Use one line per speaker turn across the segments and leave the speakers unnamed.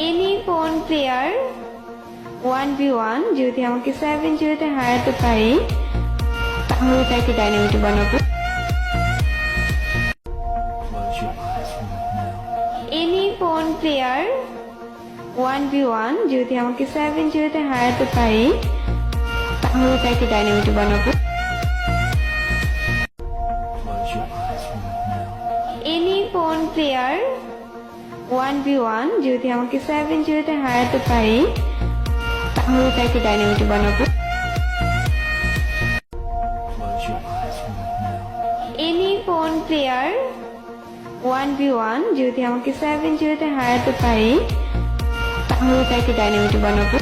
Any কোন player 1v1 যদি আমাকে 7-0 হারাতে পারি তাহলে তাকে ডাইনামিট বানাবো। এনি কোন প্লেয়ার 1v1 যদি আমাকে 7-0 হারাতে পারি তাহলে তাকে ডাইনামিট বানাবো। এনি কোন প্লেয়ার 1v1 যদি আমাকে 7-0 হারাতে পারি তাহলে তাকে ডাইনামিট বানাবো। এনি কোন প্লেয়ার 1v1 যদি আমাকে 7-0 হারাতে পারি তাহলে তাকে ডাইনামিট বানাবো।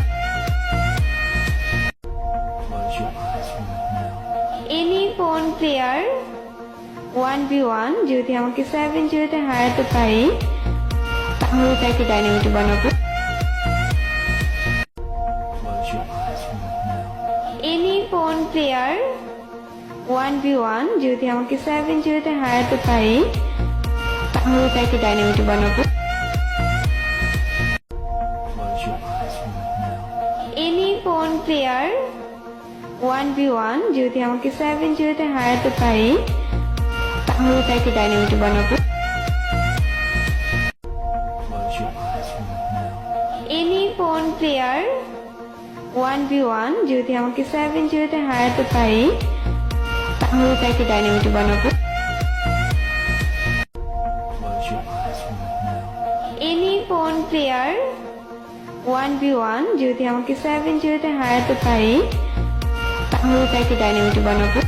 এনি কোন প্লেয়ার 1v1 যদি আমাকে 7-0 হারাতে পারি তাহলে তাকে ডাইনামিট বানাবো। এনি কোন প্লেয়ার 1v1 যদি আমাকে 7-0 হারাতে পারি তাহলে তাকে ডাইনামিট বানাবো। এনি কোন প্লেয়ার 1v1 যদি আমাকে 7-0 হারাতে পারি তাহলে তাকে ডাইনামিট বানাবো। এনি কোন প্লেয়ার 1v1 যদি আমাকে 7-0 হারাতে পারি তাহলে তাকে ডাইনামিট বানাবো। এনি কোন প্লেয়ার 1v1 যদি আমাকে 7-0 হারাতে পারি তাহলে তাকে ডাইনামিট বানাবো।